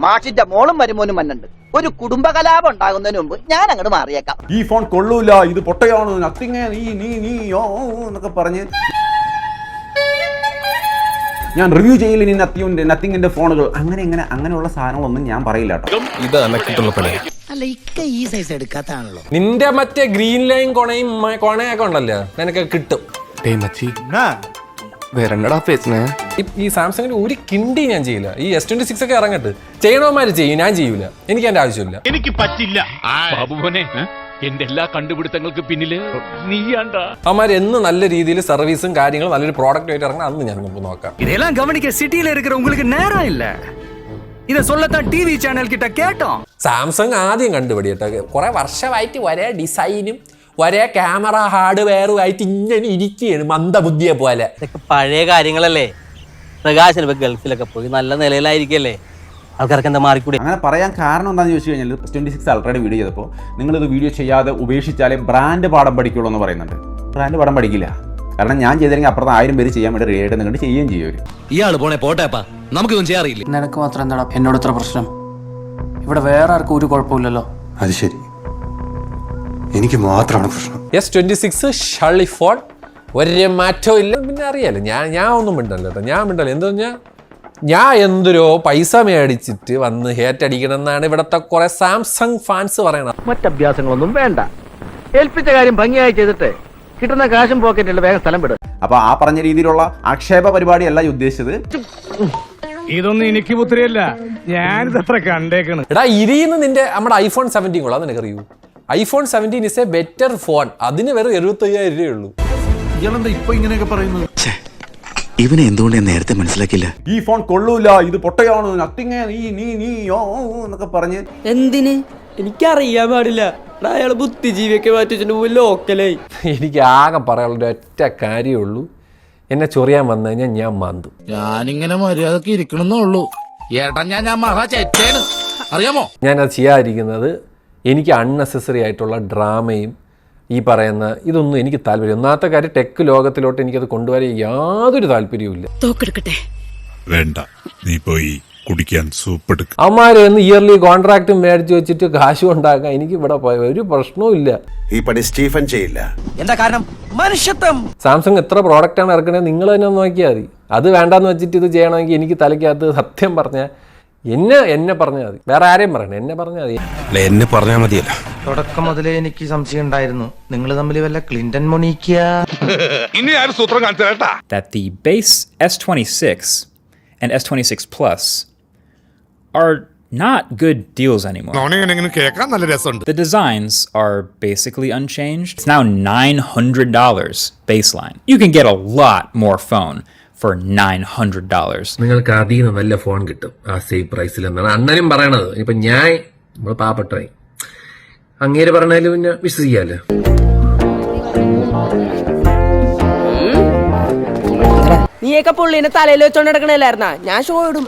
മാഷിന്റെ മോളും മരുമോനും മന്നുണ്ട്. ഒരു കുടുംബകലാപം ഉണ്ടാകുന്നതിന് മുമ്പ് ഞാൻ അങ്ങോട്ട് മാറിയേക്കാം. ഈ ഫോൺ കൊള്ളൂല, ഇത് പൊട്ടയാണ്, നത്തിങ് എന്നൊക്കെ പറഞ്ഞ് ഞാൻ റിവ്യൂ ചെയ്യില്ല ഇനി നത്തിങ്ങിന്റെ ഫോണുകൾ. അങ്ങനെയുള്ള സാധനങ്ങളൊന്നും ഞാൻ പറയില്ല കേട്ടോ. ഈ സൈസ് എടുക്കാത്താണല്ലോ. നിന്റെ മറ്റേ ഗ്രീൻ ലൈൻ കൊണയൊക്കെ ഉണ്ടല്ലോ, നിനക്ക് കിട്ടും. ഈ സാംസങ്ങിന്റെ ഒരു കിണ്ടി ഞാൻ ചെയ്യില്ല. ഈ S26 ഒക്കെ ഇറങ്ങട്ട് ചെയ്യണവന്മാര് ചെയ്യും, ഞാൻ ചെയ്യൂല. എനിക്ക് എന്റെ ആവശ്യമില്ല, എനിക്ക് പറ്റില്ല. ബാബുമോനെ, എന്റെ എല്ലാ കണ്ടുപിടുത്തങ്ങൾക്ക് പിന്നില് നീയാണ്ടാ. അവന്മാര് എന്ന് നല്ല രീതിയിൽ സർവീസും കാര്യങ്ങളും നല്ലൊരു പ്രോഡക്റ്റ് ആയിട്ട് ഇറങ്ങണം, അന്ന് ഞാൻ നോക്കാം. ഇതെല്ലാം ഗവനിക്ക സിറ്റിയിல இருக்கிற உங்களுக்கு நேரம் இல்ல. ഇத சொல்லத்தான் ടിവി ചാനൽ കിട്ട കേട്ടോ. സാംസങ് ആദ്യം കണ്ടുപിടിയട്ടെ. കുറെ വർഷമായിട്ട് ഒരേ ഡിസൈനും ഒരേ ക്യാമറ ഹാർഡ്വെയറുമായിട്ട് ഇങ്ങനെ ഇരിക്കുകയാണ് മന്ദബുദ്ധിയെ പോലെ. ഇതൊക്കെ പഴയ കാര്യങ്ങളല്ലേ. പ്രകാശൻ ഇപ്പൊ ഗൾഫിലൊക്കെ പോയി നല്ല നിലയിലായിരിക്കല്ലേ, ആൾക്കാർക്ക് എന്താ മാറിക്കൂടി. അങ്ങനെ പറയാൻ കാരണം എന്താണെന്ന് ചോദിച്ചു കഴിഞ്ഞാൽ S26 അൾട്രയുടെ വീഡിയോ ചെയ്തപ്പോൾ നിങ്ങളിത് വീഡിയോ ചെയ്യാതെ ഉപേക്ഷിച്ചാലേ ബ്രാൻഡ് പാഠം പഠിക്കുള്ളൂ എന്ന് പറയുന്നുണ്ട്. ബ്രാൻഡ് പാഠം പഠിക്കില്ല. കാരണം ഞാൻ ചെയ്തില്ലെങ്കിൽ അപ്പുറത്ത് 1000 പേര് ചെയ്യാൻ വേണ്ടി റെഡി ആയിട്ട് നിങ്ങളുടെ ചെയ്യുകയും ചെയ്യും. ഇയാള് പോണേ പോട്ടേപ്പാ, നമുക്കൊന്നും ചെയ്യാറില്ല. നിനക്ക് മാത്രം എന്താടാ എന്നോട് ഇത്ര പ്രശ്നം? ഇവിടെ വേറെ ആർക്കും ഒരു കുഴപ്പമില്ലല്ലോ. അത് ശരി, എനിക്ക് മാത്രമാണ് പ്രശ്നം. S26 ഷള്ളി ഫോൺ, ഒരു മാറ്റവും ഇല്ല. പിന്നെ അറിയാലോ, ഞാൻ ഒന്നും മിണ്ടല്ലോ കേട്ടോ. ഞാൻ മിണ്ടല്ലോ എന്താ പറഞ്ഞാൽ ഞാൻ എന്തൊരോ പൈസ മേടിച്ചിട്ട് വന്ന് ഹേറ്റ് അടിക്കണം എന്നാണ് ഇവിടത്തെ കുറെ സാംസങ് ഫാൻസ് പറയണത്. മറ്റഭ്യാസങ്ങളൊന്നും വേണ്ട, ഏൽപ്പിച്ച കാര്യം ഭംഗിയായി ചെയ്തിട്ട് കിട്ടുന്ന കാശും പോക്കറ്റിൽ വേഗം സ്ഥലം വിടും. അപ്പൊ ആ പറഞ്ഞ രീതിയിലുള്ള ആക്ഷേപ പരിപാടിയല്ല ഉദ്ദേശിച്ചത്. ഇതൊന്നും എനിക്ക് പുത്രിയല്ല, ഞാനിത് അത്ര കണ്ടേക്കണ്. എടാ, ഇതിന്ന് നിന്റെ നമ്മുടെ iPhone 17 കൊള്ളാം, നിനക്കറിയൂ. iPhone 17 is A better phone. അതിന് വെറും 75,000 രൂപയുള്ളൂ. ഇയാളെന്താ ഇപ്പൊ ഇങ്ങനെയൊക്കെ പറയുന്നത്? ഇവനെ എന്തുകൊണ്ട് ഞാൻ നേരത്തെ മനസ്സിലാക്കില്ല. ഈ ഫോൺ കൊള്ളൂല, ഇത് പൊട്ടയാണ്, നത്തിങ് എന്നൊക്കെ പറഞ്ഞ് എന്തിന് എനിക്കറിയാൻ പാടില്ല. അയാള് ബുദ്ധിജീവിയൊക്കെ മാറ്റിച്ചിട്ട് ലോക്കലായി. എനിക്ക് ആകെ പറയാനുള്ള ഒറ്റ കാര്യമുള്ളൂ, എന്നെ ചൊറിയാൻ വന്നു കഴിഞ്ഞാൽ ഞാൻ മാന്തും. ഞാനിങ്ങനെ മര്യാദക്ക് ഇരിക്കണമെന്നുള്ളൂ. ഏട്ടാ ഞാൻ മഹാ ചേച്ചേന് അറിയാമോ. ഞാനത് ചെയ്യാതിരിക്കുന്നത് എനിക്ക് അൺനെസസറി ആയിട്ടുള്ള ഡ്രാമയും ഈ പറയുന്ന ഇതൊന്നും എനിക്ക് താല്പര്യം. ഒന്നാമത്തെ കാര്യം, ടെക് ലോകത്തിലോട്ട് എനിക്കത് കൊണ്ടുവരാൻ യാതൊരു താല്പര്യവും തോക്കെടുക്കട്ടെ. വേണ്ട, നീ പോയി കുടിക്കാൻ സൂപ്പ് എടുക്ക. അവന്മാരെ ഒന്ന് ഇയർലി കോൺട്രാക്റ്റും മേടിച്ച് വെച്ചിട്ട് കാശും ഉണ്ടാക്കാൻ എനിക്ക് ഇവിടെ ഒരു പ്രശ്നവും ഇല്ല. ഈ പണി സ്റ്റീഫൻ ചെയ്യില്ല. എന്താ കാരണം? മനുഷ്യത്വം. സാംസങ് എത്ര പ്രോഡക്റ്റാണ് ഇറക്കണത് നിങ്ങൾ തന്നെ നോക്കിയാൽ മതി. അത് വേണ്ടാന്ന് വെച്ചിട്ട് ഇത് ചെയ്യണമെങ്കിൽ എനിക്ക് തലയ്ക്കകത്ത് സത്യം പറഞ്ഞാൽ എന്നെ പറഞ്ഞാൽ മതി, വേറെ ആരെയും പറയണം, എന്നെ പറഞ്ഞാൽ മതി. എന്നെ പറഞ്ഞാൽ മതിയല്ല. തുടക്കം മുതലേ എനിക്ക് സംശയം ഉണ്ടായിരുന്നു, നിങ്ങൾ തമ്മിൽ വല്ല ക്ലിന്റൺ മൊണീക്ക. ഇനി ആരും സൂത്രം കാണിച്ചാ. That the base S26 and S26 Plus are not good deals anymore. The designs are basically unchanged. It's now $900 baseline. You can get a lot more phone for $900. നിങ്ങൾക്ക് അതിന് നല്ല ഫോൺ കിട്ടും ആ സെയിം പ്രൈസിൽ എന്നാണ് അണ്ണനും പറയണത്. ഇപ്പൊ ഞാൻ നമ്മൾ പാവപ്പെട്ടായി അങ്ങേര് പറഞ്ഞാലും പിന്നെ വിശ്വസിക്കാല്ലോ. നീയൊക്കെ പുള്ളിനെ തലയിൽ വെച്ചോണ്ട് നടക്കണല്ലായിരുന്നാ? ഞാൻ ഷോ ഇടും.